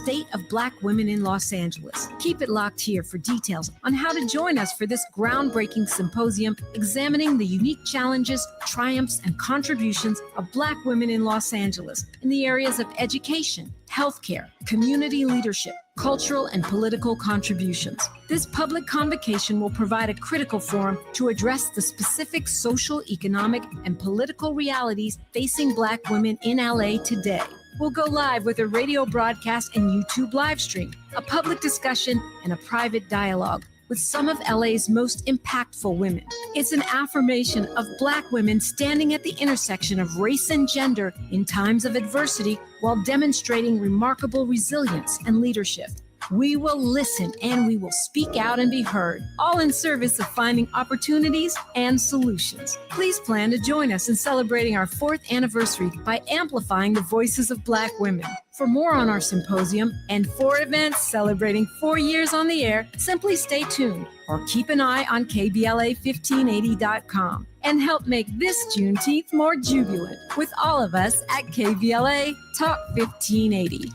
state of Black women in Los Angeles. Keep it locked here for details on how to join us for this groundbreaking symposium examining the unique challenges, triumphs, and contributions of Black women in Los Angeles in the areas of education, healthcare, community leadership, cultural and political contributions. This public convocation will provide a critical forum to address the specific social, economic, and political realities facing Black women in LA today. We'll go live with a radio broadcast and YouTube live stream, a public discussion, and a private dialogue with some of LA's most impactful women. It's an affirmation of Black women standing at the intersection of race and gender in times of adversity while demonstrating remarkable resilience and leadership. We will listen and we will speak out and be heard, all in service of finding opportunities and solutions. Please plan to join us in celebrating our 4th anniversary by amplifying the voices of Black women. For more on our symposium and 4 events celebrating 4 years on the air, simply stay tuned or keep an eye on KBLA1580.com and help make this Juneteenth more jubilant with all of us at KBLA Talk 1580.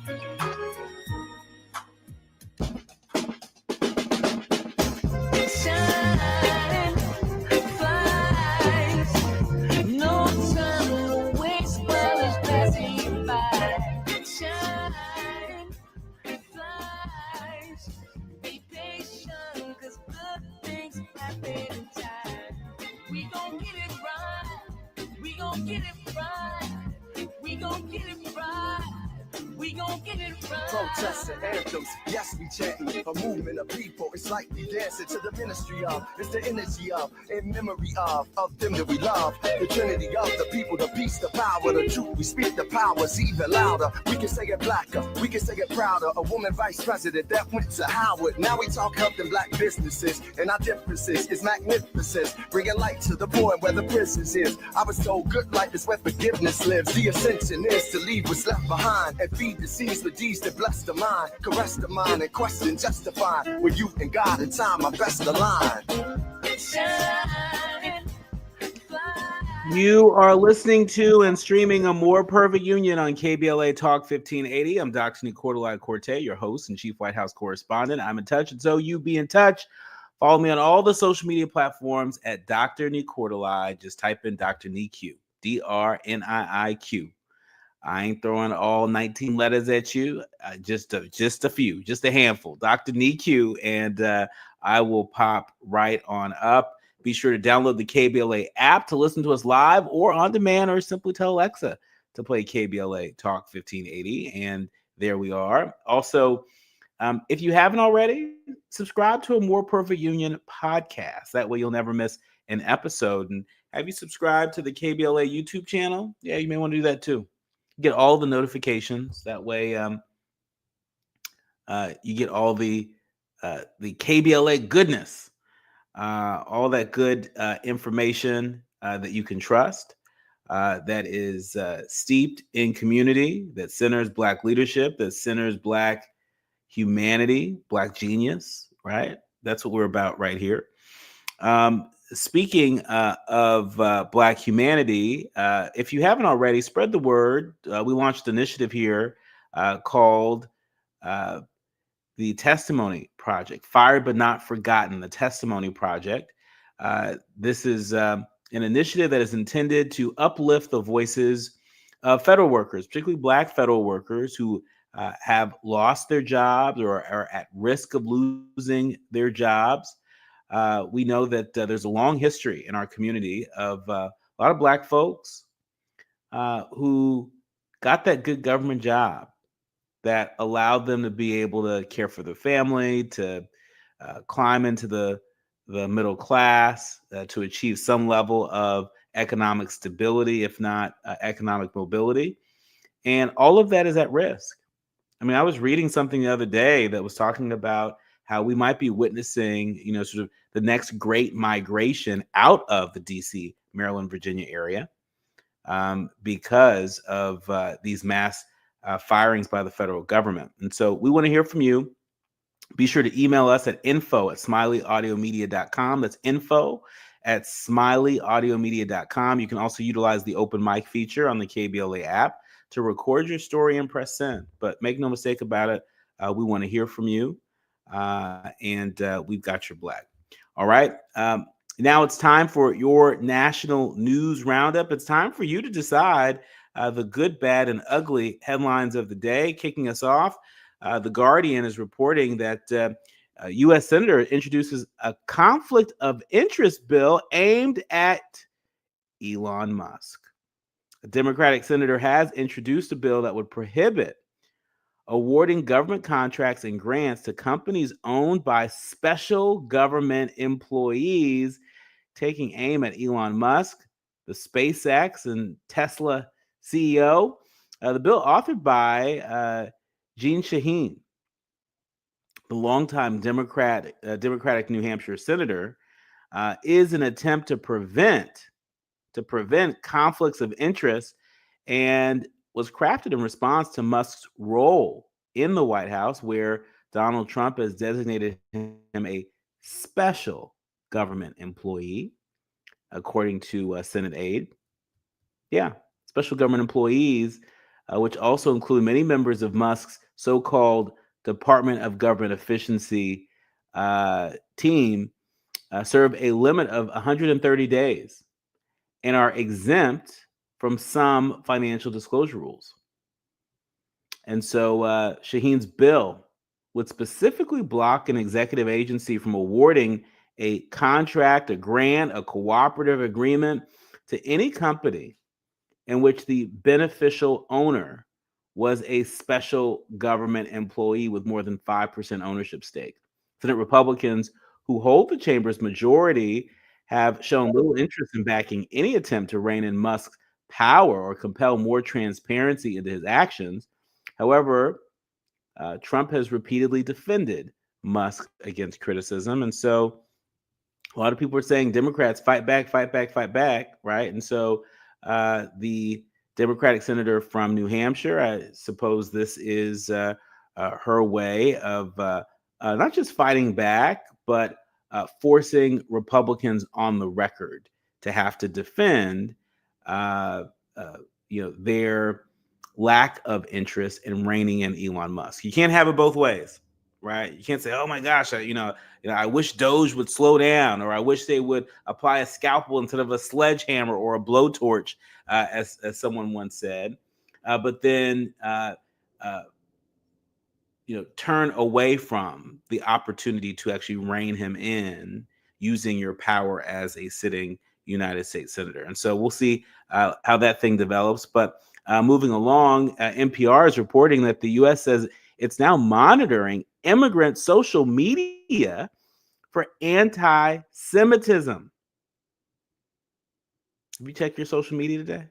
Protesting anthems, yes, we chanting a movement of people. It's like we dancing to the ministry of, it's the energy of, in memory of them that we love. The trinity of the people, the peace, the power, the truth. We speak the powers even louder. We can say it blacker, we can say it prouder. A woman vice president that went to Howard. Now we talk helping Black businesses, and our differences is magnificent. Bringing light to the point where the prisons is. I was told good life is where forgiveness lives. The ascension is to leave what's left behind and feed the seeds with deeds that bless the mind, caress the mind, and question justify. With you and God in time, I best align. You are listening to and streaming A More Perfect Union on KBLA Talk 1580. I'm Dr. Nii-Quartelai Quartey, your host and chief White House correspondent. I'm in touch, and so you be in touch. Follow me on all the social media platforms at Dr. Nii-Quartelai. Just type in Dr. Nii-Q, DRNIIQ. I ain't throwing all 19 letters at you, just a few, just a handful. Dr. Nii-Q, and I will pop right on up. Be sure to download the KBLA app to listen to us live or on demand, or simply tell Alexa to play KBLA Talk 1580, and there we are. Also, if you haven't already, subscribe to A More Perfect Union podcast. That way you'll never miss an episode. And have you subscribed to the KBLA YouTube channel? Yeah, you may want to do that too. Get all the notifications. That way you get all the KBLA goodness, all that good information that you can trust, that is steeped in community, that centers Black leadership, that centers Black humanity, Black genius, right? That's what we're about right here. Speaking of Black humanity, if you haven't already, spread the word. We launched an initiative here called the Testimony Project, Fired But Not Forgotten, the Testimony Project. This is an initiative that is intended to uplift the voices of federal workers, particularly Black federal workers who have lost their jobs or are at risk of losing their jobs. We know that there's a long history in our community of a lot of Black folks who got that good government job that allowed them to be able to care for their family, to climb into the middle class, to achieve some level of economic stability, if not economic mobility. And all of that is at risk. I mean, I was reading something the other day that was talking about how we might be witnessing, sort of the next great migration out of the DC, Maryland, Virginia area because of these mass firings by the federal government. And so we want to hear from you. Be sure to email us at info@smileyAudiomedia.com. That's info@smileyAudiomedia.com. You can also utilize the open mic feature on the KBLA app to record your story and press send. But make no mistake about it, We want to hear from you, and we've got your black. All right. Now it's time for your national news roundup. It's time for you to decide the good, bad, and ugly headlines of the day. Kicking us off, The Guardian is reporting that a U.S. Senator introduces a conflict of interest bill aimed at Elon Musk. A Democratic senator has introduced a bill that would prohibit awarding government contracts and grants to companies owned by special government employees, taking aim at Elon Musk, the SpaceX and Tesla CEO. The bill, authored by Jeanne Shaheen, the longtime Democratic New Hampshire senator, is an attempt to prevent conflicts of interest, and was crafted in response to Musk's role in the White House, where Donald Trump has designated him a special government employee, according to Senate aide. Yeah, special government employees, which also include many members of Musk's so-called Department of Government Efficiency team, serve a limit of 130 days and are exempt from some financial disclosure rules. And so Shaheen's bill would specifically block an executive agency from awarding a contract, a grant, a cooperative agreement to any company in which the beneficial owner was a special government employee with more than 5% ownership stake. Senate Republicans, who hold the chamber's majority, have shown little interest in backing any attempt to rein in Musk's power or compel more transparency into his actions. However, Trump has repeatedly defended Musk against criticism. And so a lot of people are saying Democrats fight back, fight back, fight back, right? And so the Democratic senator from New Hampshire, I suppose this is her way of not just fighting back, but forcing Republicans on the record to have to defend, their lack of interest in reining in Elon Musk. You can't have it both ways, right? You can't say, "Oh my gosh, I wish Doge would slow down," or "I wish they would apply a scalpel instead of a sledgehammer or a blowtorch," as someone once said. But then turn away from the opportunity to actually rein him in using your power as a sitting United States senator. And so we'll see how that thing develops. But moving along, NPR is reporting that the U.S. says it's now monitoring immigrant social media for anti-Semitism. Have you checked your social media today?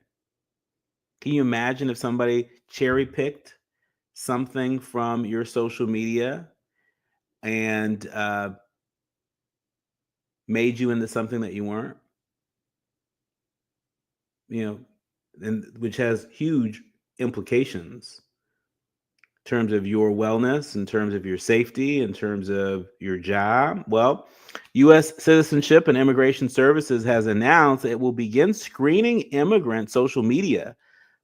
Can you imagine if somebody cherry-picked something from your social media and made you into something that you weren't? And which has huge implications in terms of your wellness, in terms of your safety, in terms of your job. Well, U.S. Citizenship and Immigration Services has announced it will begin screening immigrant social media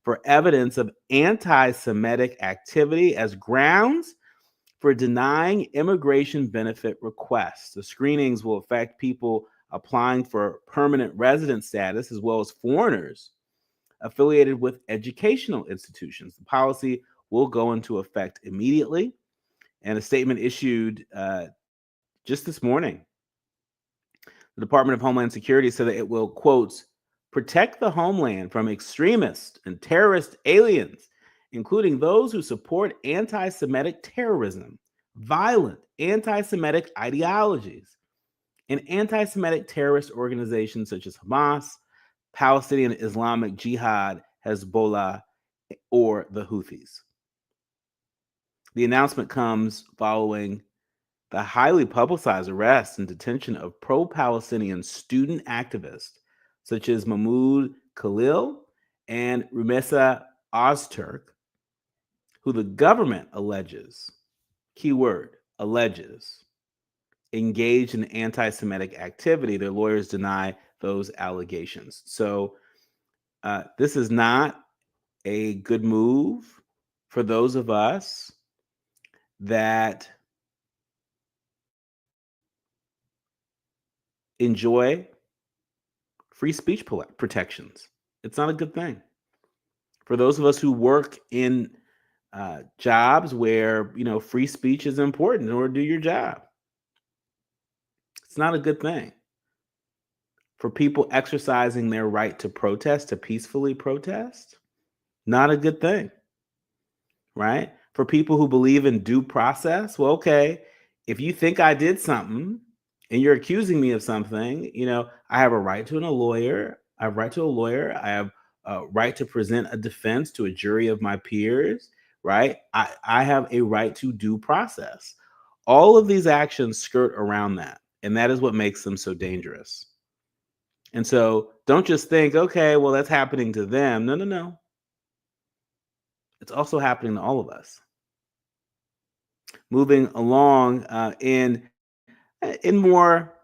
for evidence of anti-Semitic activity as grounds for denying immigration benefit requests. The screenings will affect people applying for permanent resident status, as well as foreigners affiliated with educational institutions. The policy will go into effect immediately. And a statement issued just this morning, the Department of Homeland Security said that it will, quote, protect the homeland from extremist and terrorist aliens, including those who support anti-Semitic terrorism, violent anti-Semitic ideologies, and anti-Semitic terrorist organizations such as Hamas, Palestinian Islamic Jihad, Hezbollah, or the Houthis. The announcement comes following the highly publicized arrest and detention of pro-Palestinian student activists such as Mahmoud Khalil and Rumesa Ozturk, who the government alleges, keyword, alleges, engaged in anti-Semitic activity. Their lawyers deny those allegations. So this is not a good move for those of us that enjoy free speech protections. It's not a good thing. For those of us who work in jobs where, free speech is important in order to do your job, it's not a good thing. For people exercising their right to protest, to peacefully protest, not a good thing, right? For people who believe in due process, well, okay, if you think I did something and you're accusing me of something, I have a right to a lawyer. I have a right to a lawyer. I have a right to present a defense to a jury of my peers, right? I have a right to due process. All of these actions skirt around that, and that is what makes them so dangerous. And so don't just think, okay, well, that's happening to them. No, no, no. It's also happening to all of us. Moving along in more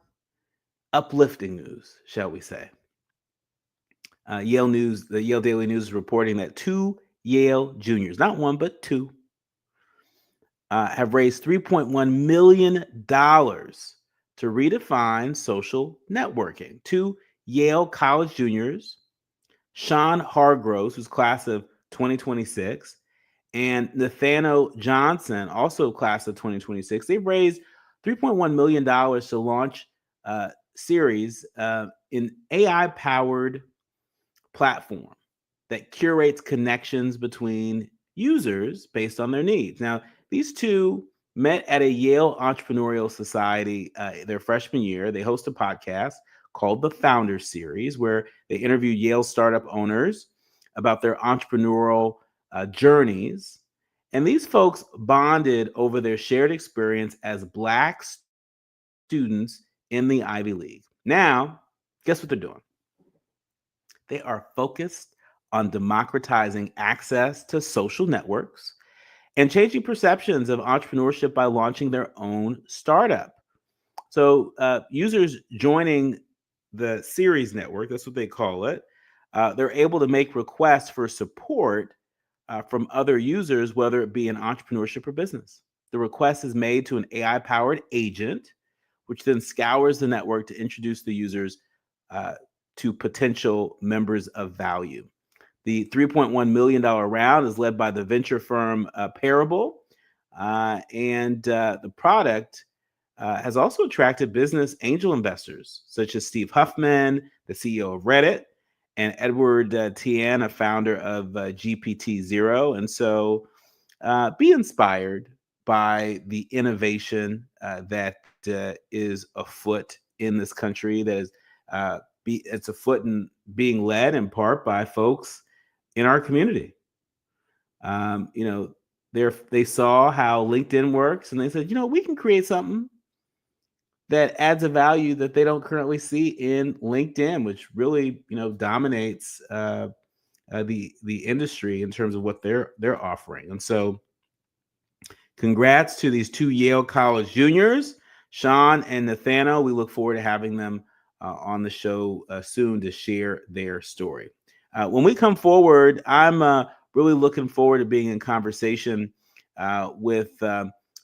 uplifting news, shall we say. The Yale Daily News is reporting that 2 Yale juniors, not one, but 2, have raised $3.1 million to redefine social networking. 2 Yale college juniors, Sean Hargroves, who's class of 2026, and Nathaniel Johnson, also class of 2026. They've raised $3.1 million to launch a series in AI-powered platform that curates connections between users based on their needs. Now, these 2 met at a Yale Entrepreneurial Society their freshman year. They host a podcast called the Founders Series, where they interview Yale startup owners about their entrepreneurial journeys. And these folks bonded over their shared experience as Black students in the Ivy League. Now, guess what they're doing? They are focused on democratizing access to social networks and changing perceptions of entrepreneurship by launching their own startup. So users joining the Series network, that's what they call it, they're able to make requests for support from other users, whether it be in entrepreneurship or business. The request is made to an AI-powered agent, which then scours the network to introduce the users to potential members of value. The $3.1 million round is led by the venture firm Parable, and the product has also attracted business angel investors such as Steve Huffman, the CEO of Reddit, and Edward Tian, a founder of GPT-0. And so be inspired by the innovation that is afoot in this country, that is it's afoot and being led in part by folks in our community. They saw how LinkedIn works, and they said, we can create something that adds a value that they don't currently see in LinkedIn, which really, dominates the industry in terms of what they're offering. And so, congrats to these 2 Yale College juniors, Sean and Nathaniel. We look forward to having them on the show soon to share their story. When we come forward, I'm really looking forward to being in conversation with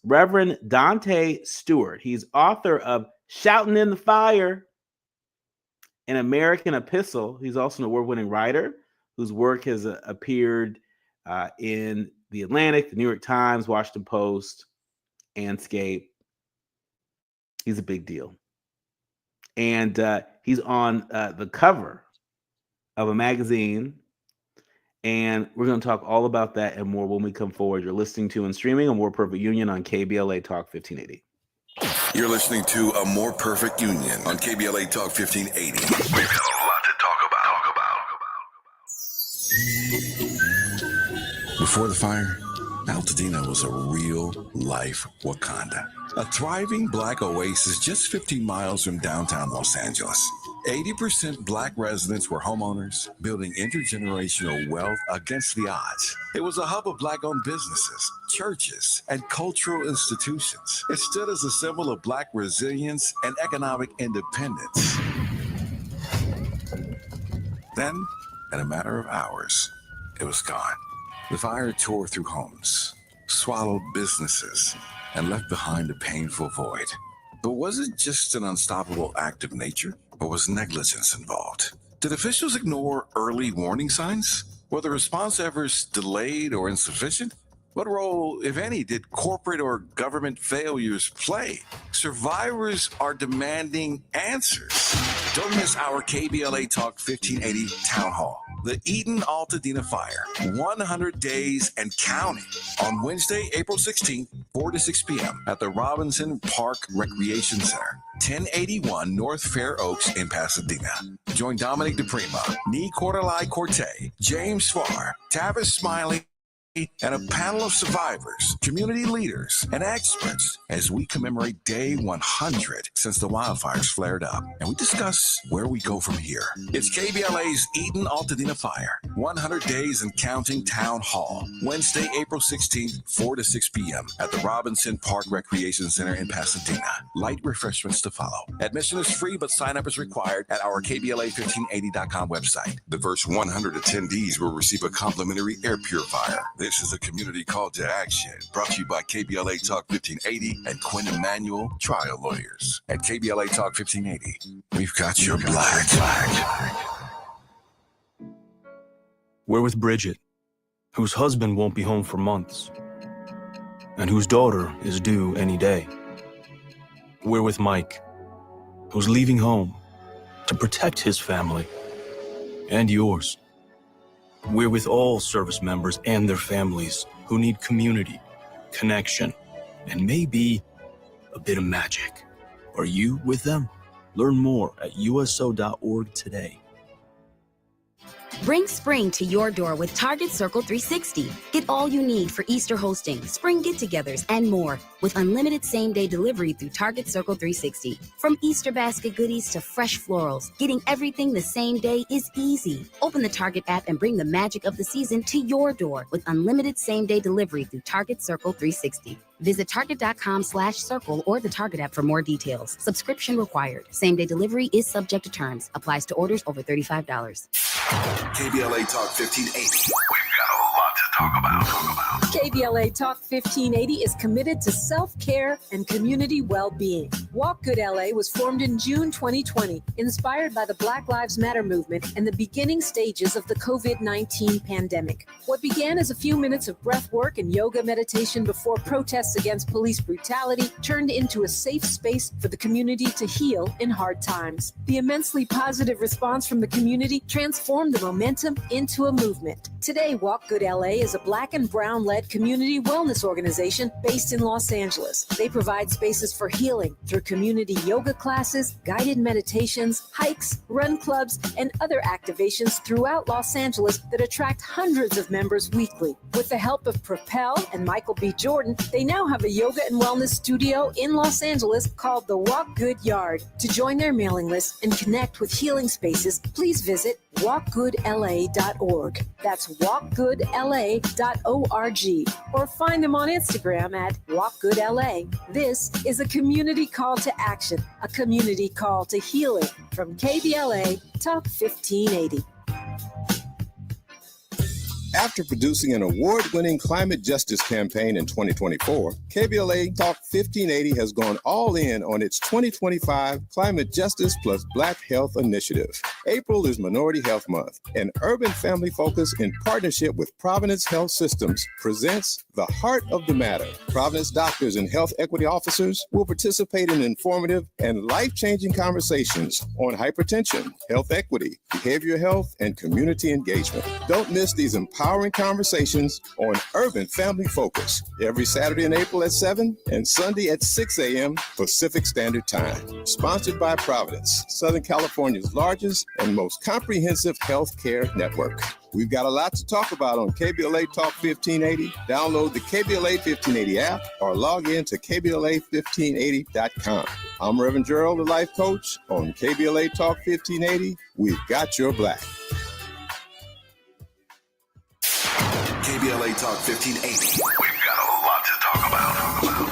Reverend Dante Stewart. He's author of Shouting in the Fire, an American Epistle. He's also an award-winning writer whose work has appeared in The Atlantic, The New York Times, Washington Post, Anscape. He's a big deal. And he's on the cover of a magazine. And we're going to talk all about that and more when we come forward. You're listening to and streaming A More Perfect Union on KBLA Talk 1580. You're listening to A More Perfect Union on KBLA Talk 1580. We've got a lot to talk about. Before the fire, Altadena was a real-life Wakanda. A thriving Black oasis just 15 miles from downtown Los Angeles. 80% Black residents were homeowners, building intergenerational wealth against the odds. It was a hub of Black-owned businesses, churches, and cultural institutions. It stood as a symbol of Black resilience and economic independence. Then, in a matter of hours, it was gone. The fire tore through homes, swallowed businesses, and left behind a painful void. But was it just an unstoppable act of nature, or was negligence involved? Did officials ignore early warning signs? Were the response efforts delayed or insufficient? What role, if any, did corporate or government failures play? Survivors are demanding answers. Don't miss our KBLA Talk 1580 Town Hall. The Eden Altadena Fire, 100 days and counting, on Wednesday, April 16th, 4 to 6 p.m. at the Robinson Park Recreation Center, 1081 North Fair Oaks in Pasadena. Join Dominic DePrima, Nii-Quartelai Quartey, James Farr, Tavis Smiley, and a panel of survivors, community leaders, and experts as we commemorate day 100 since the wildfires flared up, and we discuss where we go from here. It's KBLA's Eden Altadena Fire, 100 Days and Counting Town Hall, Wednesday, April 16th, 4 to 6 p.m. at the Robinson Park Recreation Center in Pasadena. Light refreshments to follow. Admission is free, but sign-up is required at our KBLA1580.com website. The first 100 attendees will receive a complimentary air purifier. This is a community call to action brought to you by KBLA Talk 1580 and Quinn Emanuel Trial Lawyers. At KBLA Talk 1580, we've got your black. We're with Bridget, whose husband won't be home for months, and whose daughter is due any day. We're with Mike, who's leaving home to protect his family and yours. We're with all service members and their families who need community, connection, and maybe a bit of magic. Are you with them? Learn more at uso.org today. Bring spring to your door with Target Circle 360. Get all you need for Easter hosting, spring get-togethers, and more with unlimited same-day delivery through Target Circle 360. From Easter basket goodies to fresh florals, getting everything the same day is easy. Open the Target app and bring the magic of the season to your door with unlimited same-day delivery through Target Circle 360. Visit target.com/circle or the Target app for more details. Subscription required. Same-day delivery is subject to terms. Applies to orders over $35. KBLA Talk 1580. We've got a lot to talk about. KBLA Talk 1580 is committed to self-care and community well-being. Walk Good LA was formed in June 2020, inspired by the Black Lives Matter movement and the beginning stages of the COVID-19 pandemic. What began as a few minutes of breath work and yoga meditation before protests against police brutality turned into a safe space for the community to heal in hard times. The immensely positive response from the community transformed the momentum into a movement. Today, Walk Good LA is a Black and Brown-led community wellness organization based in Los Angeles. They provide spaces for healing through community yoga classes, guided meditations, hikes, run clubs, and other activations throughout Los Angeles that attract hundreds of members weekly. With the help of Propel and Michael B. Jordan, they now have a yoga and wellness studio in Los Angeles called the Walk Good Yard. To join their mailing list and connect with healing spaces, please visit walkgoodla.org. That's walkgoodla.org. Or find them on Instagram at walkgoodla. This is a community call to action, a community call to healing from KBLA Talk 1580. After producing an award-winning climate justice campaign in 2024, KBLA Talk 1580 has gone all in on its 2025 Climate Justice plus Black Health Initiative. April is Minority Health Month, and Urban Family Focus in partnership with Providence Health Systems presents The Heart of the Matter. Providence doctors and health equity officers will participate in informative and life-changing conversations on hypertension, health equity, behavioral health, and community engagement. Don't miss these empowering conversations on Urban Family Focus every Saturday in April at 7 and Sunday at 6 a.m. Pacific Standard Time. Sponsored by Providence, Southern California's largest and most comprehensive healthcare network. We've got a lot to talk about on KBLA Talk 1580. Download the KBLA 1580 app or log in to KBLA1580.com. I'm Reverend Gerald, the life coach. On KBLA Talk 1580, we've got your black. KBLA Talk 1580. We've got a lot to talk about.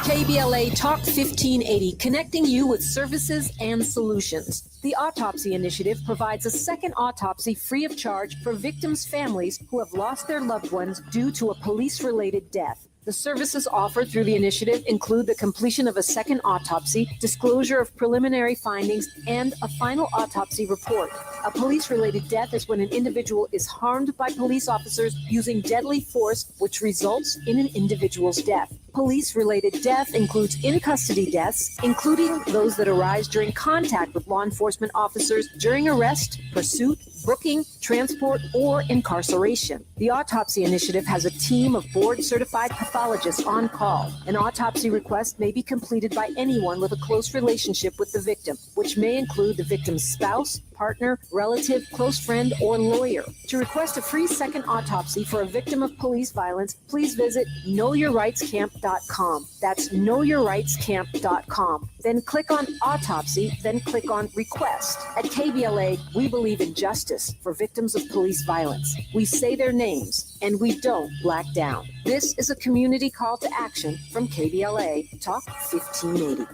KBLA Talk 1580, connecting you with services and solutions. The Autopsy Initiative provides a second autopsy free of charge for victims' families who have lost their loved ones due to a police-related death. The services offered through the initiative include the completion of a second autopsy, disclosure of preliminary findings, and a final autopsy report. A police-related death is when an individual is harmed by police officers using deadly force, which results in an individual's death. Police-related death includes in-custody deaths, including those that arise during contact with law enforcement officers during arrest, pursuit, booking, transport, or incarceration. The Autopsy Initiative has a team of board-certified pathologists on call. An autopsy request may be completed by anyone with a close relationship with the victim, which may include the victim's spouse, partner, relative, close friend, or lawyer. To request a free second autopsy for a victim of police violence, please visit knowyourrightscamp.com. That's knowyourrightscamp.com. Then click on Autopsy, then click on Request. At KBLA, we believe in justice for victims of police violence. We say their names, and we don't black down. This is a community call to action from KBLA Talk 1580.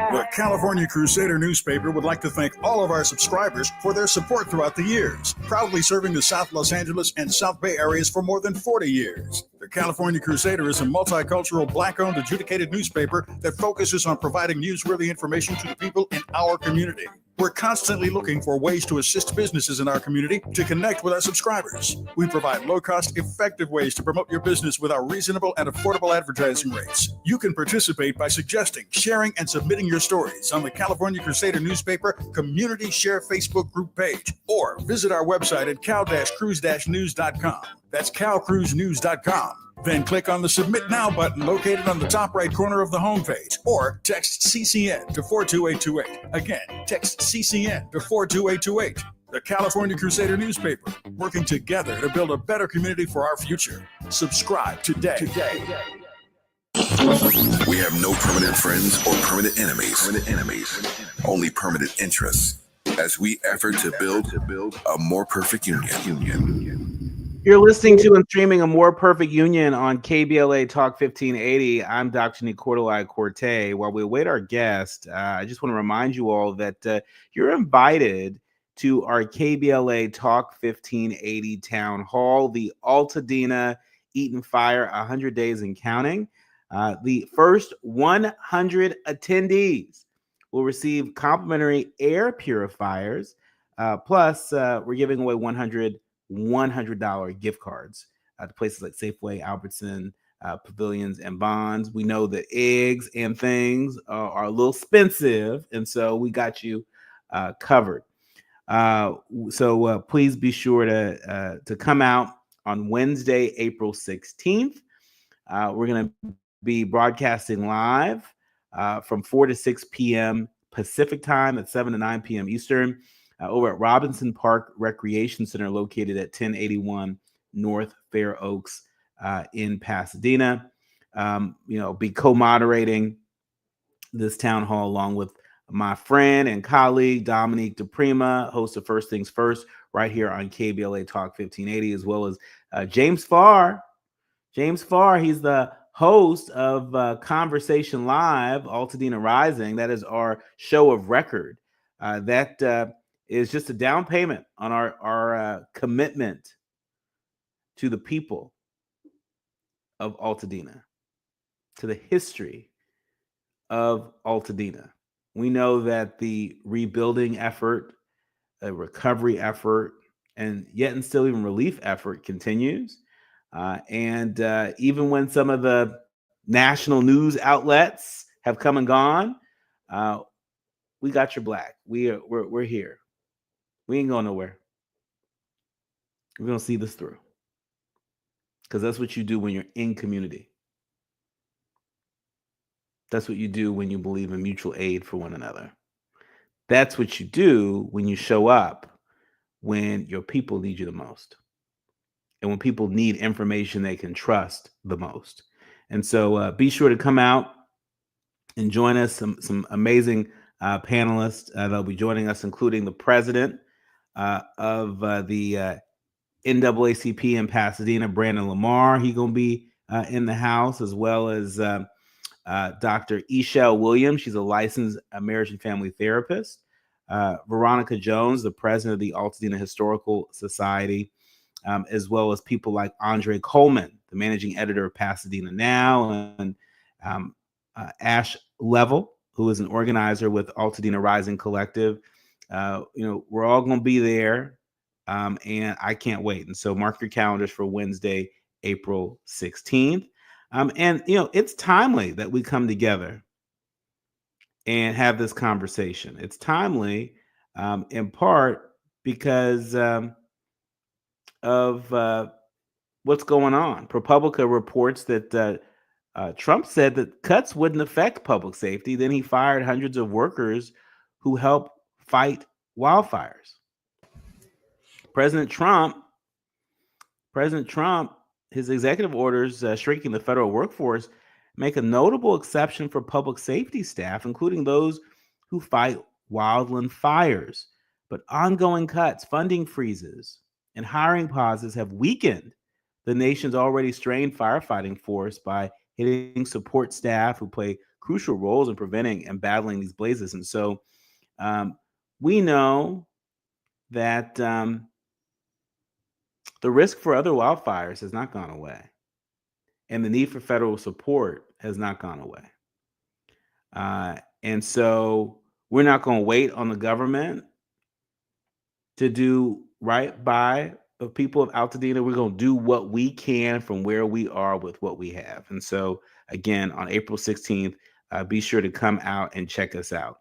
The California Crusader newspaper would like to thank all of our subscribers for their support throughout the years, proudly serving the South Los Angeles and South Bay areas for more than 40 years. The California Crusader is a multicultural, Black-owned, adjudicated newspaper that focuses on providing newsworthy information to the people in our community. We're constantly looking for ways to assist businesses in our community to connect with our subscribers. We provide low-cost, effective ways to promote your business with our reasonable and affordable advertising rates. You can participate by suggesting, sharing, and submitting your stories on the California Crusader newspaper Community Share Facebook group page, or visit our website at cal-cruise-news.com. That's calcruisenews.com. Then click on the Submit Now button located on the top right corner of the homepage, or text CCN to 42828. Again, text CCN to 42828. The California Crusader newspaper, working together to build a better community for our future. Subscribe today. We have no permanent friends or permanent enemies. Only permanent interests as we effort to build a more perfect union. You're listening to and streaming A More Perfect Union on KBLA Talk 1580. I'm Dr. Nii-Quartelai Quartey. While we await our guest, I just want to remind you all that you're invited to our KBLA Talk 1580 Town Hall, the Altadena Eaton Fire 100 Days and Counting. The first 100 attendees will receive complimentary air purifiers. Plus, we're giving away $100 gift cards to places like Safeway, Albertson, Pavilions, and Bonds. We know that eggs and things are a little expensive, and so we got you covered. So please be sure to come out on Wednesday, April 16th. We're going to be broadcasting live from 4 to 6 p.m. Pacific time at 7 to 9 p.m. Eastern. Over at Robinson Park Recreation Center, located at 1081 North Fair Oaks in Pasadena. Be co-moderating this town hall along with my friend and colleague Dominique DePrima, host of First Things First, right here on KBLA Talk 1580, as well as James Farr. James Farr, he's the host of Conversation Live, Altadena Rising. That is our show of record. That is just a down payment on our commitment to the people of Altadena, to the history of Altadena. We know that the rebuilding effort, the recovery effort, and yet and still even relief effort continues. And even when some of the national news outlets have come and gone, we got your black. We're here. We ain't going nowhere. We're going to see this through. Because that's what you do when you're in community. That's what you do when you believe in mutual aid for one another. That's what you do when you show up when your people need you the most. And when people need information they can trust the most. And so be sure to come out and join us. Some amazing panelists that'll be joining us, including the president of the NAACP in Pasadena, Brandon Lamar. He's going to be in the house, as well as Dr. Eshel Williams. She's a licensed marriage and family therapist. Veronica Jones, the president of the Altadena Historical Society. as well as people like Andre Coleman, the managing editor of Pasadena Now, and Ash Level, who is an organizer with Altadena Rising Collective. We're all going to be there, and I can't wait. And so mark your calendars for Wednesday, April 16th. It's timely that we come together and have this conversation. It's timely in part because of what's going on. ProPublica reports that Trump said that cuts wouldn't affect public safety. Then he fired hundreds of workers who help fight wildfires. President Trump, his executive orders shrinking the federal workforce make a notable exception for public safety staff, including those who fight wildland fires. But ongoing cuts, funding freezes, and hiring pauses have weakened the nation's already strained firefighting force by hitting support staff who play crucial roles in preventing and battling these blazes. And so we know that the risk for other wildfires has not gone away, and the need for federal support has not gone away. And so we're not going to wait on the government to do right by the people of Altadena. We're going to do what we can from where we are with what we have. And so, again, on April 16th, be sure to come out and check us out.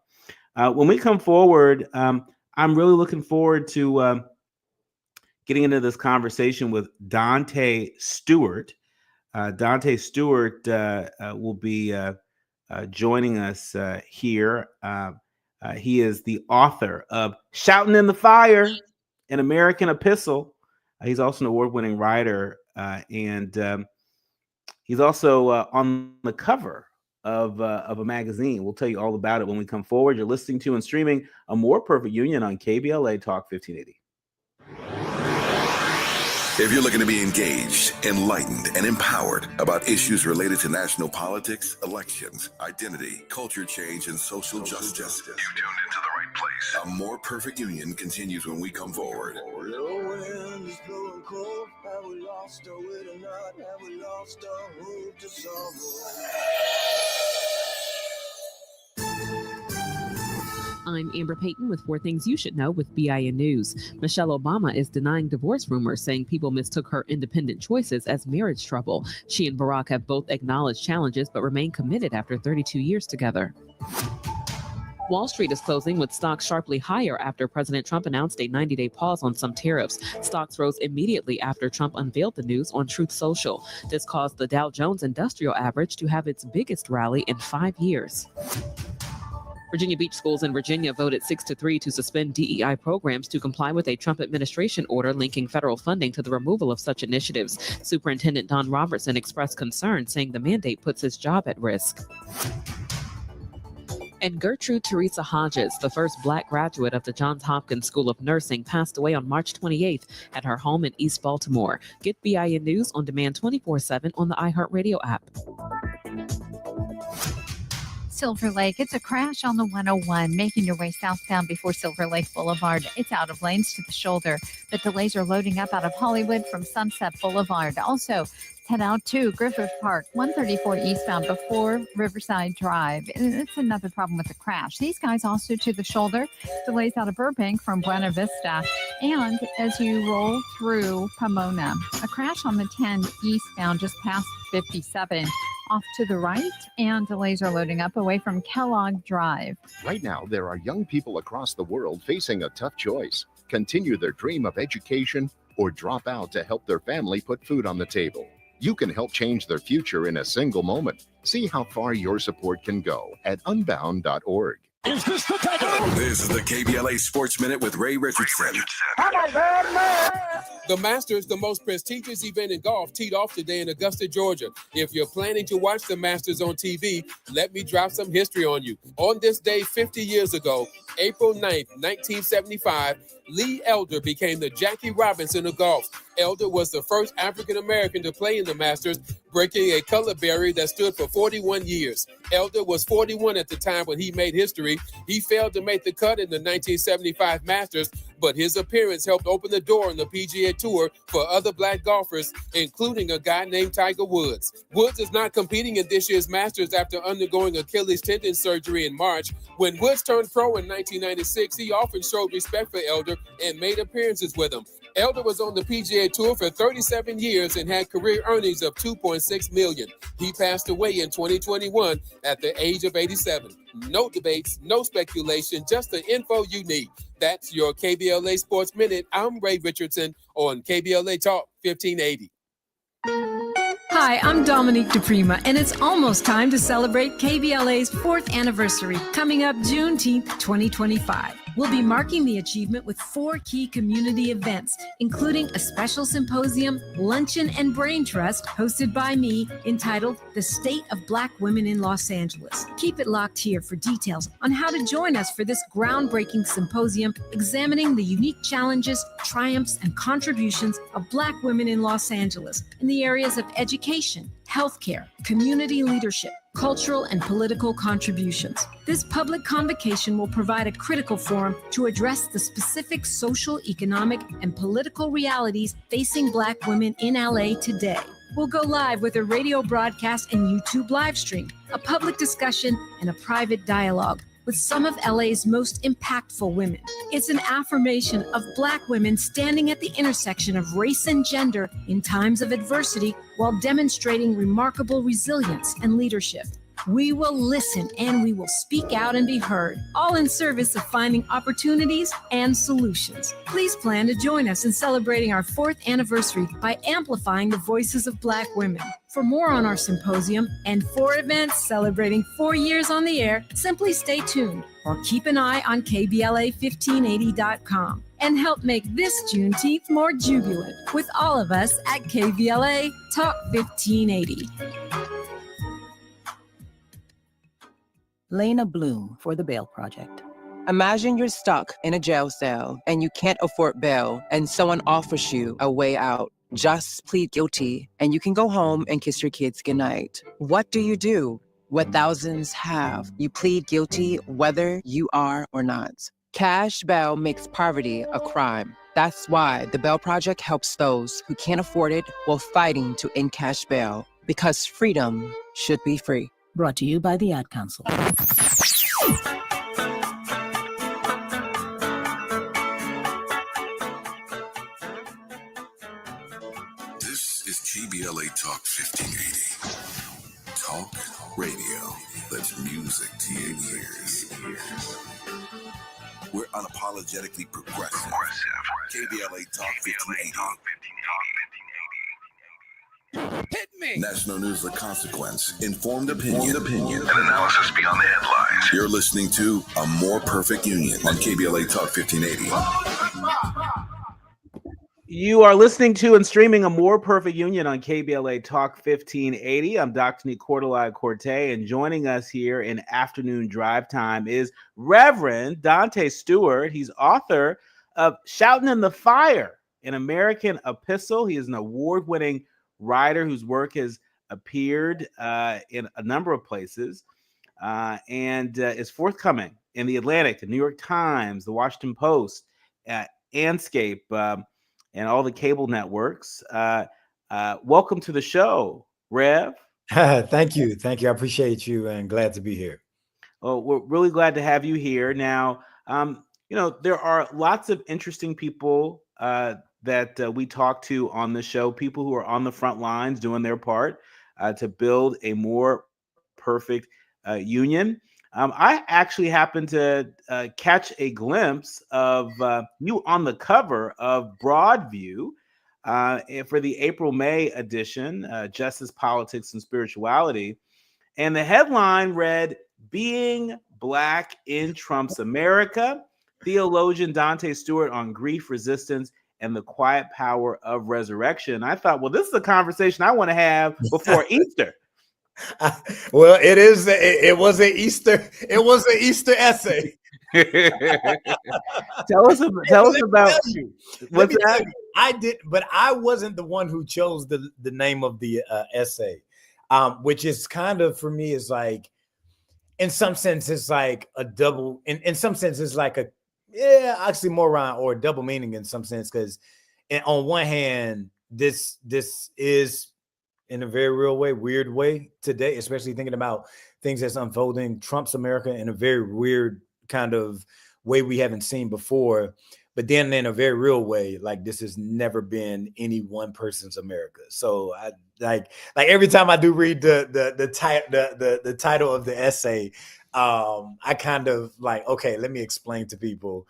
When we come forward, I'm really looking forward to getting into this conversation with Dante Stewart. Dante Stewart will be joining us here. He is the author of Shouting in the Fire, an American Epistle. He's also an award-winning writer, and he's also on the cover of a magazine. We'll tell you all about it when we come forward. You're listening to and streaming A More Perfect Union on KBLA Talk 1580. If you're looking to be engaged, enlightened, and empowered about issues related to national politics, elections, identity, culture change, and social justice, you tuned into the right place. A More Perfect Union continues when we come forward. I'm Amber Payton with 4 Things You Should Know with BIN News. Michelle Obama is denying divorce rumors, saying people mistook her independent choices as marriage trouble. She and Barack have both acknowledged challenges but remain committed after 32 years together. Wall Street is closing with stocks sharply higher after President Trump announced a 90-day pause on some tariffs. Stocks rose immediately after Trump unveiled the news on Truth Social. This caused the Dow Jones Industrial Average to have its biggest rally in 5 years. Virginia Beach schools in Virginia voted 6-3 to suspend DEI programs to comply with a Trump administration order linking federal funding to the removal of such initiatives. Superintendent Don Robertson expressed concern, saying the mandate puts his job at risk. And Gertrude Teresa Hodges, the first Black graduate of the Johns Hopkins School of Nursing, passed away on March 28th at her home in East Baltimore. Get BIN News on demand 24/7 on the iHeartRadio app. Silver Lake. It's a crash on the 101, making your way southbound before Silver Lake Boulevard. It's out of lanes to the shoulder, but delays are loading up out of Hollywood from Sunset Boulevard. Also, head out to Griffith Park, 134 eastbound before Riverside Drive. It's another problem with the crash. These guys also to the shoulder, delays out of Burbank from Buena Vista. And as you roll through Pomona, a crash on the 10 eastbound just past 57. Off to the right, and delays are loading up away from Kellogg Drive. Right now, there are young people across the world facing a tough choice. Continue their dream of education or drop out to help their family put food on the table. You can help change their future in a single moment. See how far your support can go at unbound.org. Is this the title? This is the KBLA Sports Minute with Ray Richardson. The Masters, the most prestigious event in golf, teed off today in Augusta, Georgia. If you're planning to watch the Masters on TV, let me drop some history on you. On this day 50 years ago, April 9th, 1975, Lee Elder became the Jackie Robinson of golf. Elder was the first African-American to play in the Masters, breaking a color barrier that stood for 41 years. Elder was 41 at the time when he made history. He failed to make the cut in the 1975 Masters, but his appearance helped open the door on the PGA Tour for other black golfers, including a guy named Tiger Woods. Woods is not competing in this year's Masters after undergoing Achilles tendon surgery in March. When Woods turned pro in 1996, he often showed respect for Elder and made appearances with him. Elder was on the PGA Tour for 37 years and had career earnings of $2.6 million. He passed away in 2021 at the age of 87. No debates, no speculation, just the info you need. That's your KBLA Sports Minute. I'm Ray Richardson on KBLA Talk 1580. Hi, I'm Dominique DePrima, and it's almost time to celebrate KBLA's 4th anniversary, coming up Juneteenth 2025. We'll be marking the achievement with 4 key community events, including a special symposium, luncheon, and brain trust hosted by me entitled The State of Black Women in Los Angeles. Keep it locked here for details on how to join us for this groundbreaking symposium examining the unique challenges, triumphs, and contributions of Black women in Los Angeles in the areas of education, healthcare, community leadership, cultural and political contributions. This public convocation will provide a critical forum to address the specific social, economic, and political realities facing Black women in LA today. We'll go live with a radio broadcast and YouTube live stream, a public discussion, and a private dialogue with some of LA's most impactful women. It's an affirmation of Black women standing at the intersection of race and gender in times of adversity while demonstrating remarkable resilience and leadership. We will listen and we will speak out and be heard, all in service of finding opportunities and solutions. Please plan to join us in celebrating our 4th anniversary by amplifying the voices of Black women. For more on our symposium and 4 events celebrating 4 years on the air, simply stay tuned or keep an eye on KBLA1580.com and help make this Juneteenth more jubilant with all of us at KBLA Talk 1580. Lena Bloom for the Bail Project. Imagine you're stuck in a jail cell and you can't afford bail and someone offers you a way out. Just plead guilty and you can go home and kiss your kids goodnight. What do you do? What thousands have. You plead guilty whether you are or not. Cash bail makes poverty a crime. That's why the Bail Project helps those who can't afford it while fighting to end cash bail. Because freedom should be free. Brought to you by the Ad Council. This is KBLA Talk 1580. Talk radio that's music to your ears. We're unapologetically progressive. KBLA Talk 1580. Hit me! National news of consequence, informed opinion, and analysis beyond the headlines. You're listening to A More Perfect Union on KBLA Talk 1580. You are listening to and streaming A More Perfect Union on KBLA Talk 1580. I'm Dr. Nii-Quartelai Quartey, and joining us here in afternoon drive time is Reverend Dante Stewart. He's author of Shouting in the Fire, an American epistle. He is an award-winning writer whose work has appeared in a number of places and is forthcoming in the Atlantic, the New York Times, the Washington Post, Anscape, and all the cable networks. Welcome to the show, Rev. Thank you. I appreciate you and glad to be here. Oh, we're really glad to have you here. Now, there are lots of interesting people that we talk to on the show, people who are on the front lines doing their part to build a more perfect union. I actually happened to catch a glimpse of you on the cover of Broadview for the April-May edition, Justice, Politics, and Spirituality. And the headline read, "Being Black in Trump's America, Theologian Dante Stewart on Grief, Resistance, and the Quiet Power of Resurrection." I thought, well, this is a conversation I want to have before Easter. Well, it was an Easter essay. Tell us about you. What's that? I did, but I wasn't the one who chose the name of the essay, which is kind of, for me, is like, in some sense, it's like a double. In some sense, it's like oxymoron or double meaning in some sense, because on one hand, this is in a very real way, weird way today, especially thinking about things that's unfolding. Trump's America in a very weird kind of way we haven't seen before. But then in a very real way, like this has never been any one person's America. So I like every time I do read the title of the essay, I kind of like, okay, let me explain to people.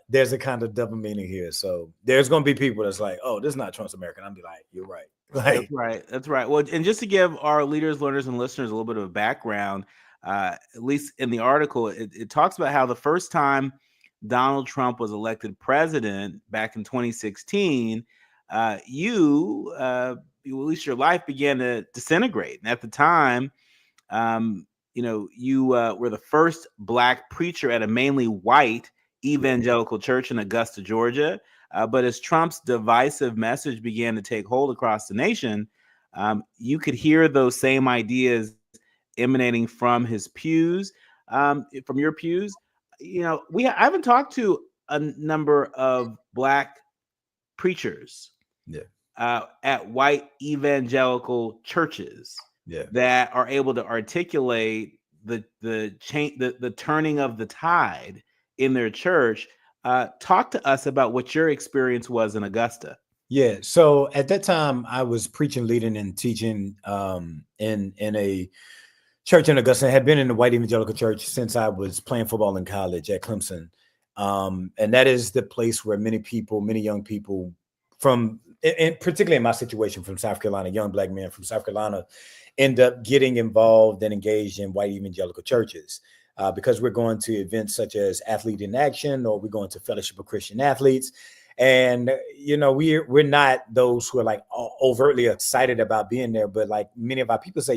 There's a kind of double meaning here. So there's gonna be people that's like, oh, this is not Trump's America. And I'll be like, you're right. That's right. That's right. Well, and just to give our leaders, learners, and listeners a little bit of a background, at least in the article, it talks about how the first time Donald Trump was elected president back in 2016, at least your life began to disintegrate. And at the time, you were the first Black preacher at a mainly white evangelical church in Augusta, Georgia. But as Trump's divisive message began to take hold across the nation, you could hear those same ideas emanating from his pews, from your pews. I haven't talked to a number of Black preachers at white evangelical churches that are able to articulate the turning of the tide in their church. Talk to us about what your experience was in Augusta. Yeah. So at that time, I was preaching, leading, and teaching in a church in Augusta. I had been in the white evangelical church since I was playing football in college at Clemson. And that is the place where many young people from, and particularly in my situation, from South Carolina, young Black men from South Carolina, end up getting involved and engaged in white evangelical churches. Because we're going to events such as Athlete in Action, or we're going to Fellowship of Christian Athletes. And, we're not those who are like overtly excited about being there. But like many of our people say,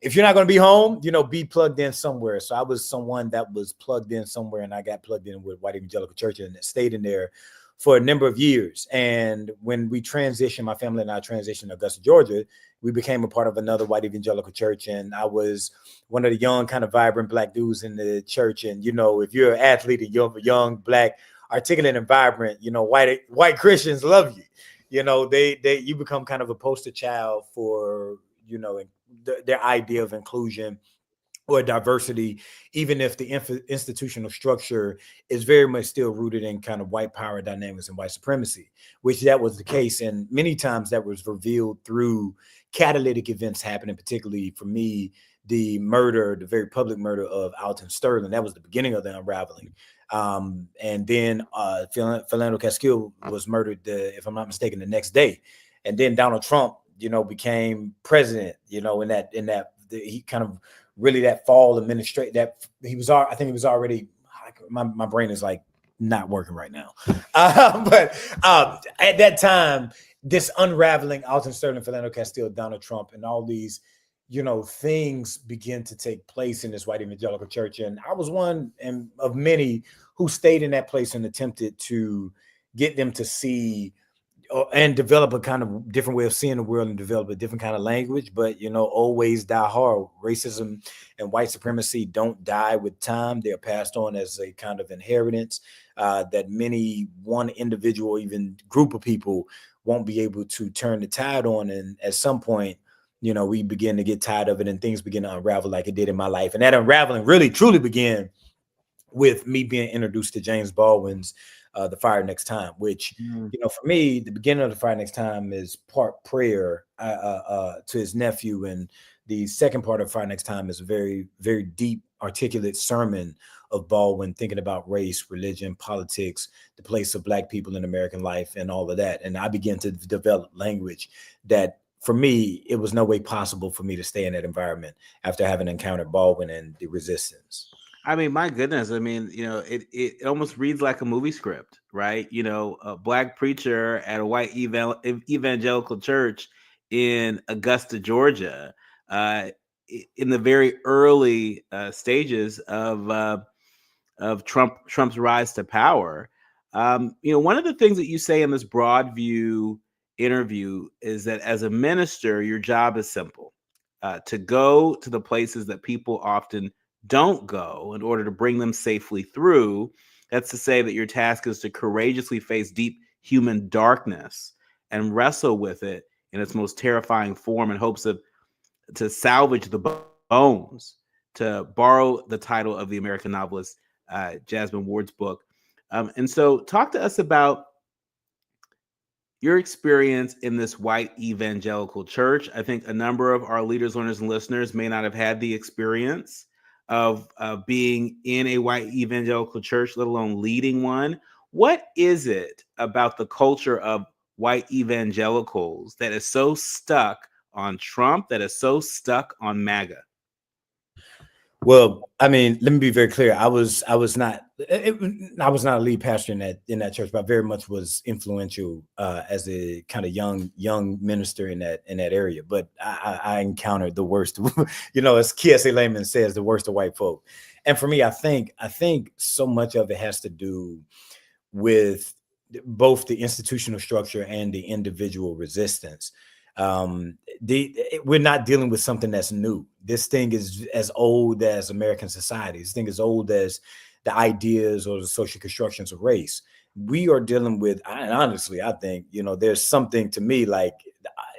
if you're not going to be home, be plugged in somewhere. So I was someone that was plugged in somewhere, and I got plugged in with white evangelical church and stayed in there for a number of years. And when we transitioned, my family and I transitioned to Augusta, Georgia, we became a part of another white evangelical church. And I was one of the young, kind of vibrant Black dudes in the church. And, if you're an athlete and you're young, Black, articulate and vibrant, white Christians love you. You become kind of a poster child for, their idea of inclusion or diversity, even if the institutional structure is very much still rooted in kind of white power dynamics and white supremacy, which that was the case. And many times that was revealed through catalytic events happening, particularly for me, the very public murder of Alton Sterling. That was the beginning of the unraveling. And then Philando Castile was murdered, if I'm not mistaken, the next day. And then Donald Trump, became president, he kind of really that fall administration that he was, I think he was already, my brain is like not working right now. But at that time, this unraveling, Alton Sterling, Philando Castile, Donald Trump, and all these, things begin to take place in this white evangelical church. And I was one of many who stayed in that place and attempted to get them to see and develop a kind of different way of seeing the world and develop a different kind of language. But, always die hard. Racism and white supremacy don't die with time. They're passed on as a kind of inheritance that one individual or even group of people won't be able to turn the tide on. And at some point, we begin to get tired of it and things begin to unravel like it did in my life. And that unraveling really, truly began with me being introduced to James Baldwin's The Fire Next Time, which, for me, the beginning of The Fire Next Time is part prayer to his nephew. And the second part of Fire Next Time is a very, very deep, articulate sermon of Baldwin, thinking about race, religion, politics, the place of Black people in American life, and all of that. And I began to develop language that, for me, it was no way possible for me to stay in that environment after having encountered Baldwin and the resistance. I mean, my goodness. I mean, it almost reads like a movie script, right? A Black preacher at a white evangelical church in Augusta, Georgia, in the very early stages of Trump's rise to power. One of the things that you say in this Broadview interview is that as a minister, your job is simple: to go to the places that people often don't go in order to bring them safely through, That's to say that your task is to courageously face deep human darkness and wrestle with it in its most terrifying form in hopes of to salvage the bones, to borrow the title of the American novelist Jasmine Ward's book. And so talk to us about your experience in this white evangelical church. I think a number of our leaders, learners, and listeners may not have had the experience of being in a white evangelical church, let alone leading one. What is it about the culture of white evangelicals that is so stuck on Trump, that is so stuck on MAGA? Well, I mean, let me be very clear. I was not a lead pastor in that church, but I very much was influential as a kind of young minister in that area. But I encountered the worst, as KSA Layman says, the worst of white folk. And for me, I think so much of it has to do with both the institutional structure and the individual resistance. We're not dealing with something that's new. This thing is as old as American society. This thing is old as the ideas or the social constructions of race. We are dealing with, and honestly, I think, there's something, to me, like,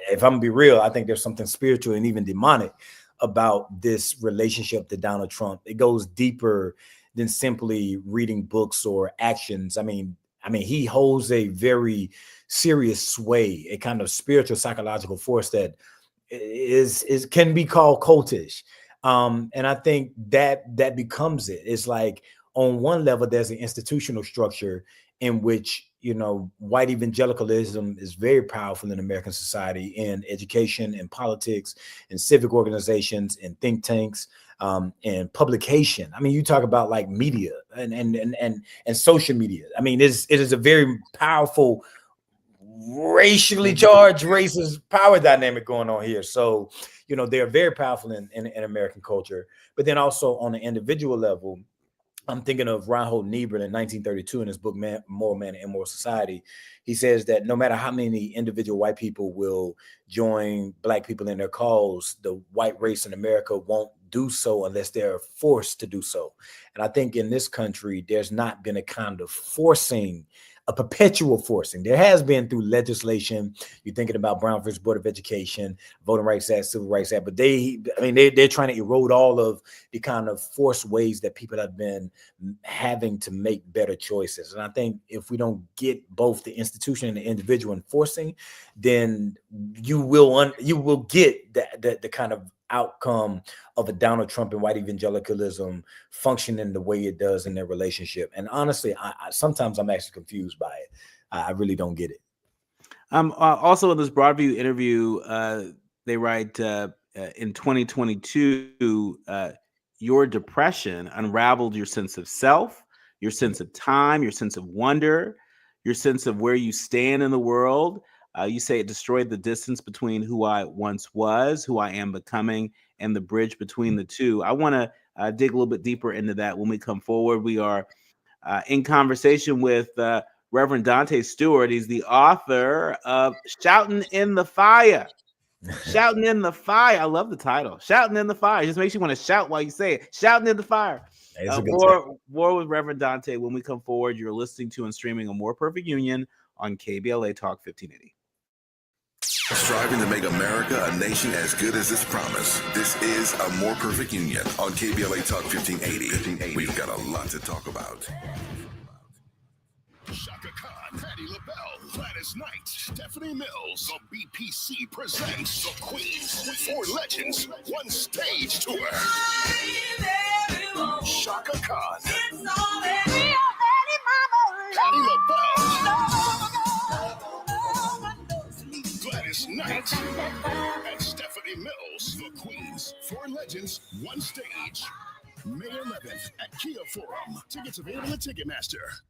if I'm gonna be real, I think there's something spiritual and even demonic about this relationship to Donald Trump. It goes deeper than simply reading books or actions. I mean, he holds a very serious sway, a kind of spiritual psychological force that can be called cultish. And I think that becomes it. It's like, on one level, there's an institutional structure in which, white evangelicalism is very powerful in American society, in education, in politics, in civic organizations, in think tanks, and publication. I mean, you talk about like media and social media. I mean, it is a very powerful, racially charged, racist power dynamic going on here. So, they're very powerful in American culture. But then also on an individual level, I'm thinking of Reinhold Niebuhr in 1932 in his book, Moral Man and Immoral Society. He says that no matter how many individual white people will join black people in their cause, the white race in America won't do so unless they're forced to do so. And I think in this country, there's not been a kind of a perpetual forcing. There has been through legislation. You're thinking about Brown versus Board of Education, Voting Rights Act, Civil Rights Act, but they're trying to erode all of the kind of forced ways that people have been having to make better choices. And I think if we don't get both the institution and the individual enforcing, then you will get the kind of outcome of a Donald Trump and white evangelicalism functioning the way it does in their relationship. And honestly, sometimes I'm actually confused by it. I really don't get it. Also in this Broadview interview, they write in 2022, your depression unraveled your sense of self, your sense of time, your sense of wonder, your sense of where you stand in the world. You say it destroyed the distance between who I once was, who I am becoming, and the bridge between the two. I want to dig a little bit deeper into that when we come forward. We are in conversation with Reverend Dante Stewart. He's the author of Shouting in the Fire. Shouting in the Fire. I love the title. Shouting in the Fire. It just makes you want to shout while you say it. Shouting in the Fire. War with Reverend Dante. When we come forward, you're listening to and streaming A More Perfect Union on KBLA Talk 1580. Striving to make America a nation as good as its promise. This is A More Perfect Union on KBLA Talk 1580. We've got a lot to talk about. Shaka Khan, Patti LaBelle, Gladys Knight, Stephanie Mills. The BPC presents The Queens. 4 legends, 1 stage tour. Shaka Khan, Patti LaBelle, Gladys Knight, and Stephanie Mills. The Queens. 4 legends, 1 stage. May 11th at Kia Forum. Tickets available at Ticketmaster.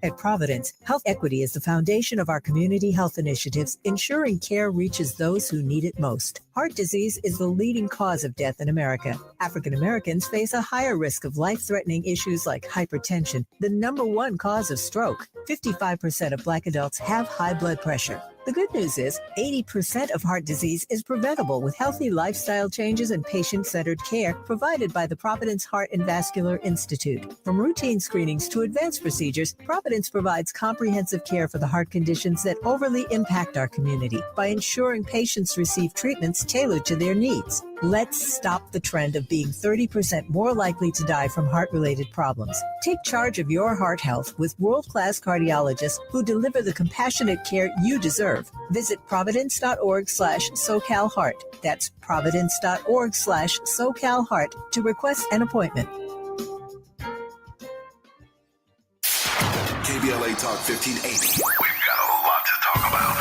At Providence, health equity is the foundation of our community health initiatives, ensuring care reaches those who need it most. Heart disease is the leading cause of death in America. African Americans face a higher risk of life-threatening issues like hypertension, the #1 cause of stroke. 55% of Black adults have high blood pressure. The good news is 80% of heart disease is preventable with healthy lifestyle changes and patient-centered care provided by the Providence Heart and Vascular Institute. From routine screenings to advanced procedures, Providence provides comprehensive care for the heart conditions that overly impact our community by ensuring patients receive treatments tailored to their needs. Let's stop the trend of being 30% more likely to die from heart-related problems. Take charge of your heart health with world-class cardiologists who deliver the compassionate care you deserve. Visit providence.org/SoCalHeart. That's providence.org/SoCalHeart to request an appointment. KBLA Talk 1580. We've got a lot to talk about.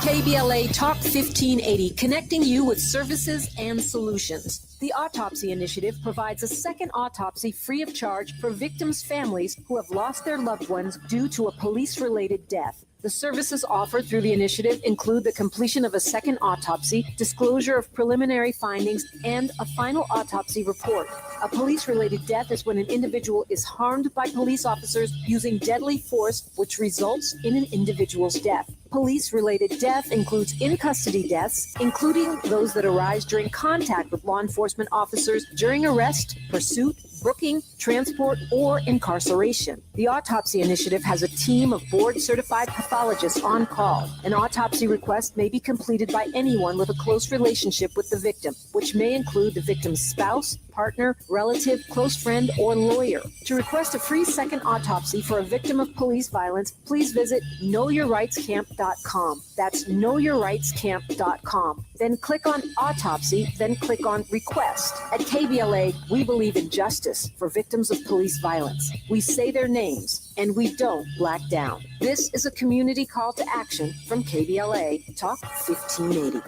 KBLA Talk 1580, connecting you with services and solutions. The Autopsy Initiative provides a second autopsy free of charge for victims' families who have lost their loved ones due to a police-related death. The services offered through the initiative include the completion of a second autopsy, disclosure of preliminary findings, and a final autopsy report. A police-related death is when an individual is harmed by police officers using deadly force, which results in an individual's death. Police-related death includes in-custody deaths, including those that arise during contact with law enforcement officers during arrest, pursuit, booking, transport, or incarceration. The Autopsy Initiative has a team of board-certified pathologists on call. An autopsy request may be completed by anyone with a close relationship with the victim, which may include the victim's spouse, partner, relative, close friend, or lawyer. To request a free second autopsy for a victim of police violence, please visit knowyourrightscamp.com. That's knowyourrightscamp.com. Then click on Autopsy, then click on Request. At KBLA, we believe in justice for victims of police violence. We say their names, and we don't black down. This is a community call to action from KBLA Talk 1580.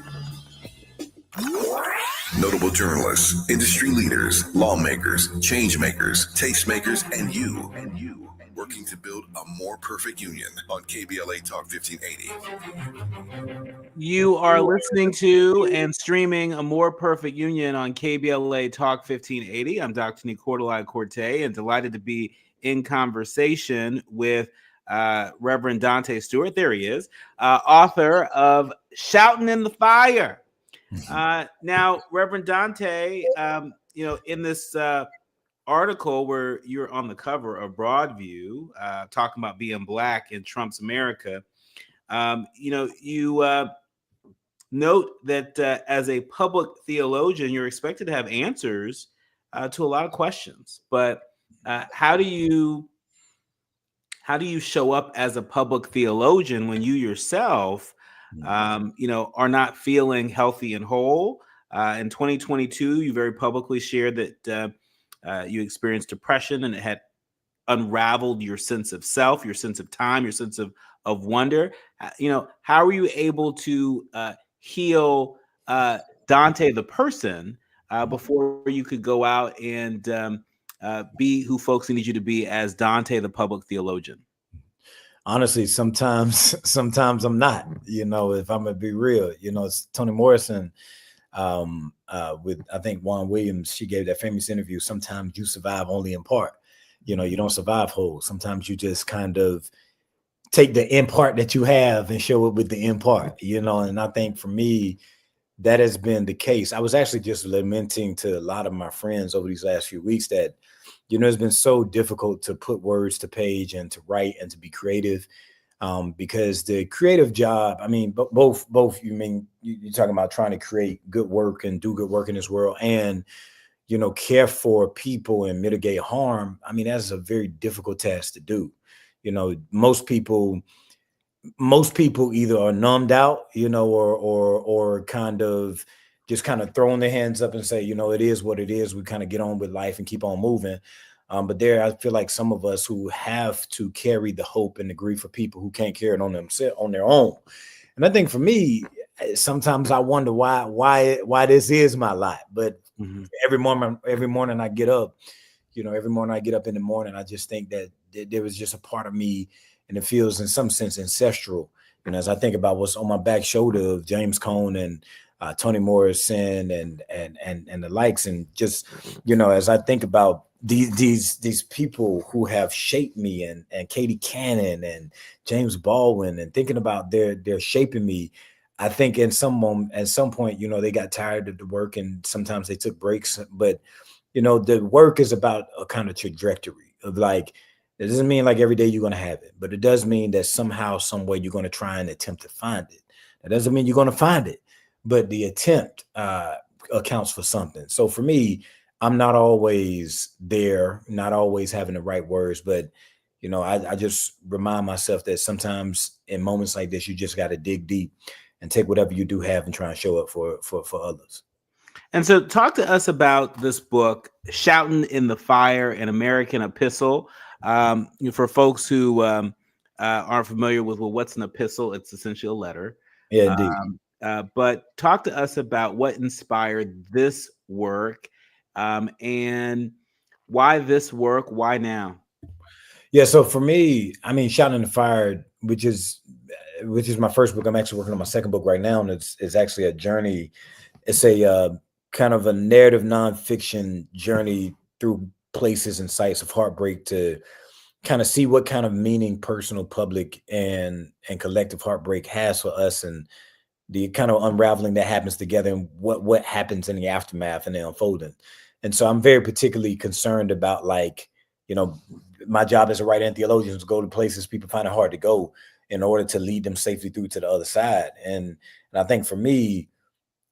Notable journalists, industry leaders, lawmakers, change makers, tastemakers, and you working to build a more perfect union on KBLA Talk 1580. You are listening to and streaming A More Perfect Union on KBLA Talk 1580. I'm Dr. Nii-Quartelai Quartey, and delighted to be in conversation with Reverend Dante Stewart. There he is, author of Shouting in the Fire. Now, Reverend Dante, in this article where you're on the cover of Broadview, talking about being Black in Trump's America, you note that as a public theologian, you're expected to have answers to a lot of questions. But how do you show up as a public theologian when you yourself are not feeling healthy and whole? In 2022, you very publicly shared that you experienced depression, and it had unraveled your sense of self, your sense of time, your sense of wonder. How were you able to heal Dante the person before you could go out and be who folks need you to be as Dante the public theologian? Honestly, sometimes I'm not, if I'm gonna be real. It's Toni Morrison with, I think, Juan Williams. She gave that famous interview. Sometimes you survive only in part. You don't survive whole. Sometimes you just kind of take the in part that you have and show it with the in part, and I think for me, that has been the case. I was actually just lamenting to a lot of my friends over these last few weeks that, it's been so difficult to put words to page and to write and to be creative, because the creative job, both you're talking about trying to create good work and do good work in this world and, care for people and mitigate harm. That's a very difficult task to do. Most people either are numbed out, or kind of throwing their hands up and say, it is what it is. We kind of get on with life and keep on moving. But I feel like some of us who have to carry the hope and the grief of people who can't carry it on themselves, on their own. And I think for me, sometimes I wonder why this is my lot. But every morning I get up, every morning I get up in the morning, I just think that there was just a part of me, and it feels in some sense ancestral. As I think about what's on my back shoulder of James Cone and Toni Morrison and the likes, and just, as I think about these people who have shaped me, and Katie Cannon and James Baldwin, and thinking about they're shaping me. I think at some point, they got tired of the work, and sometimes they took breaks. But the work is about a kind of trajectory of like, it doesn't mean like every day you're going to have it, but it does mean that somehow, some way you're going to try and attempt to find it. That doesn't mean you're going to find it, but the attempt accounts for something. So for me, I'm not always there, not always having the right words, but I just remind myself that sometimes in moments like this, you just got to dig deep and take whatever you do have and try and show up for others. And so talk to us about this book, Shouting in the Fire, an American Epistle. For folks who aren't familiar with, well, what's an epistle? It's essentially a letter. Yeah, indeed. But talk to us about what inspired this work, and why this work, why now? Yeah, so for me, I mean, Shouting in the Fire, which is my first book. I'm actually working on my second book right now, and it's actually a journey. It's a kind of a narrative nonfiction journey through places and sites of heartbreak to kind of see what kind of meaning personal, public, and collective heartbreak has for us, and the kind of unraveling that happens together, and what happens in the aftermath and the unfolding. And so I'm very particularly concerned about, like, my job as a writer and theologian is to go to places people find it hard to go in order to lead them safely through to the other side. And I think for me,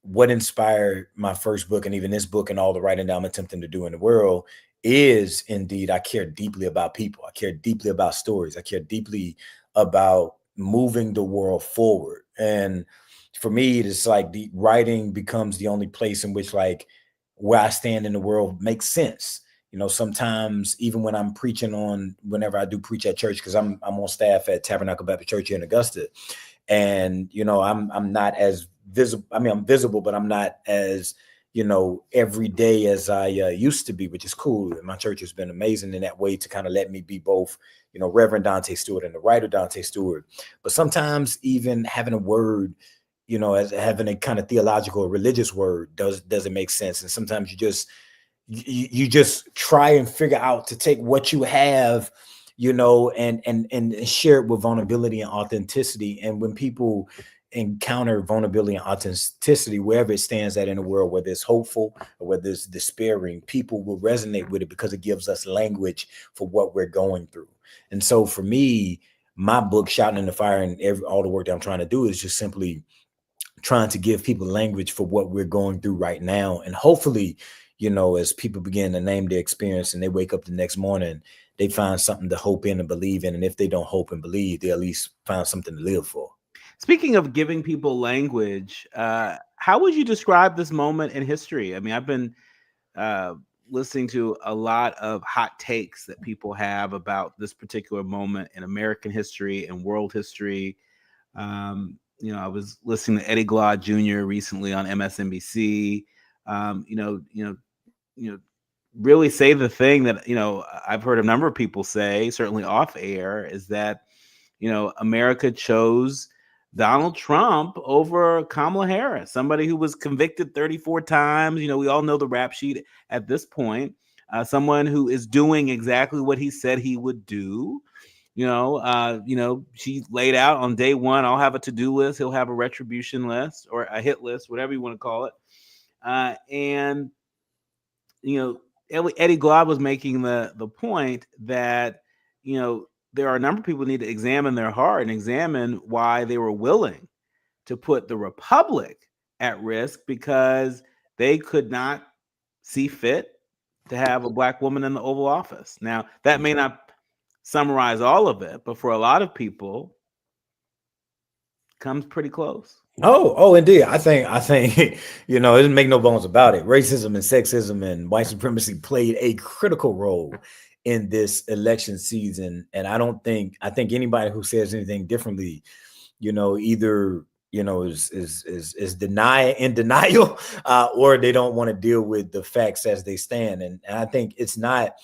what inspired my first book, and even this book, and all the writing that I'm attempting to do in the world, is indeed, I care deeply about people. I care deeply about stories. I care deeply about moving the world forward. And for me, it's like the writing becomes the only place in which, like, where I stand in the world makes sense. Sometimes even when I'm preaching whenever I do preach at church, because I'm on staff at Tabernacle Baptist Church here in Augusta, and I'm not as visible. I mean, I'm visible, but I'm not as every day as I used to be, which is cool. And my church has been amazing in that way to kind of let me be both, Reverend Dante Stewart and the writer Dante Stewart. But sometimes even having a word, as having a kind of theological or religious word doesn't make sense. And sometimes you just try and figure out to take what you have, and share it with vulnerability and authenticity. And when people encounter vulnerability and authenticity, wherever it stands at in the world, whether it's hopeful or whether it's despairing, people will resonate with it because it gives us language for what we're going through. And so for me, my book, Shouting in the Fire, and all the work that I'm trying to do is just simply trying to give people language for what we're going through right now. And hopefully, as people begin to name their experience and they wake up the next morning, they find something to hope in and believe in. And if they don't hope and believe, they at least find something to live for. Speaking of giving people language, how would you describe this moment in history? I mean, I've been listening to a lot of hot takes that people have about this particular moment in American history and world history. I was listening to Eddie Glaude Jr. recently on MSNBC. Really say the thing that I've heard a number of people say, certainly off air, is that America chose Donald Trump over Kamala Harris, somebody who was convicted 34 times. We all know the rap sheet at this point. Someone who is doing exactly what he said he would do. She laid out on day one, I'll have a to-do list, he'll have a retribution list or a hit list, whatever you want to call it. And Eddie Glaude was making the point that, there are a number of people who need to examine their heart and examine why they were willing to put the Republic at risk, because they could not see fit to have a Black woman in the Oval Office. Now, that may not summarize all of it, but for a lot of people, comes pretty close. Oh, indeed. I think, it doesn't make no bones about it. Racism and sexism and white supremacy played a critical role in this election season. And I think anybody who says anything differently, either, is in denial, or they don't want to deal with the facts as they stand. And I think it's not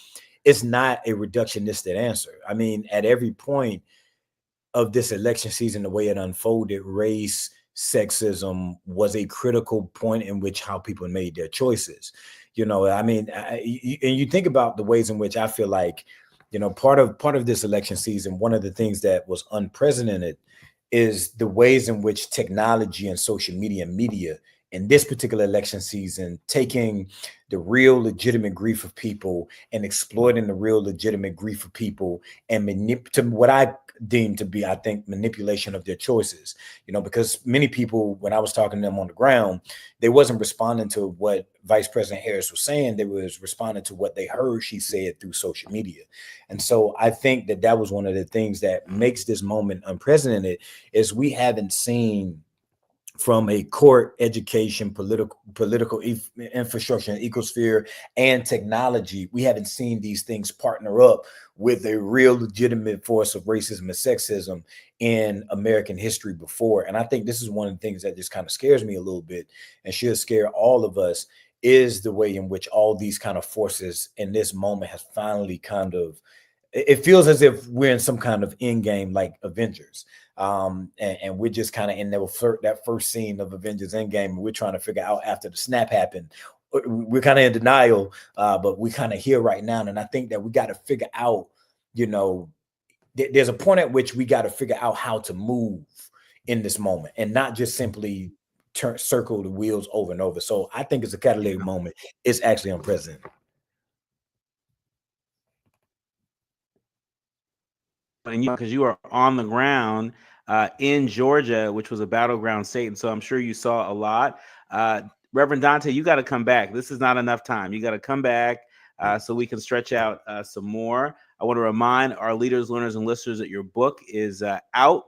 a reductionistic answer. I mean, at every point of this election season, the way it unfolded, race, sexism was a critical point in which how people made their choices. I mean, and you think about the ways in which I feel like, part of this election season, one of the things that was unprecedented is the ways in which technology and social media in this particular election season, taking the real legitimate grief of people and exploiting the real legitimate grief of people and to what I deem to be, I think, manipulation of their choices, because many people, when I was talking to them on the ground, they wasn't responding to what Vice President Harris was saying. They was responding to what they heard she said through social media. And so I think that was one of the things that makes this moment unprecedented is we haven't seen from a court, education, political infrastructure and ecosphere and technology, we haven't seen these things partner up with a real legitimate force of racism and sexism in American history before. And I think this is one of the things that just kind of scares me a little bit and should scare all of us, is the way in which all these kind of forces in this moment has finally it feels as if we're in some kind of end game like Avengers. And we're just kind of in that first scene of Avengers Endgame, and we're trying to figure out after the snap happened. We're kind of in denial, but we're kind of here right now. And I think that we got to figure out, there's a point at which we got to figure out how to move in this moment and not just simply circle the wheels over and over. So I think it's a catalytic moment. It's actually unprecedented. And because you are on the ground in Georgia, which was a battleground state, and so I'm sure you saw a lot. Reverend Dante, you got to come back. This is not enough time. You got to come back so we can stretch out some more. I want to remind our leaders, learners, and listeners that your book is out.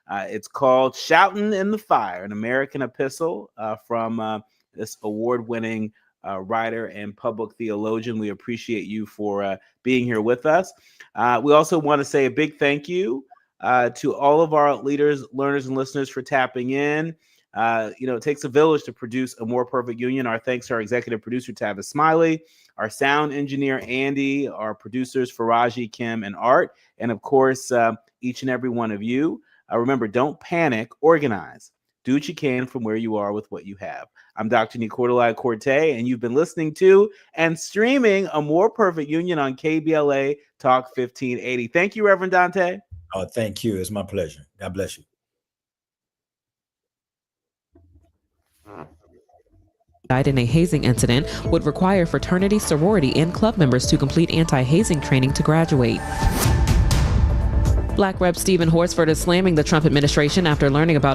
It's called Shoutin' in the Fire, an American epistle from this award-winning writer and public theologian. We appreciate you for being here with us. We also want to say a big thank you to all of our leaders, learners, and listeners for tapping in. It takes a village to produce a more perfect union. Our thanks to our executive producer, Tavis Smiley, our sound engineer, Andy, our producers, Faraji, Kim, and Art, and of course, each and every one of you. Remember, don't panic, organize. Do what you can from where you are with what you have. I'm Dr. Nii-Quartelai Quartey, and you've been listening to and streaming A More Perfect Union on KBLA Talk 1580. Thank you, Reverend Dante. Oh, thank you. It's my pleasure. God bless you. Died in a hazing incident would require fraternity, sorority, and club members to complete anti-hazing training to graduate. Black Rep. Stephen Horsford is slamming the Trump administration after learning about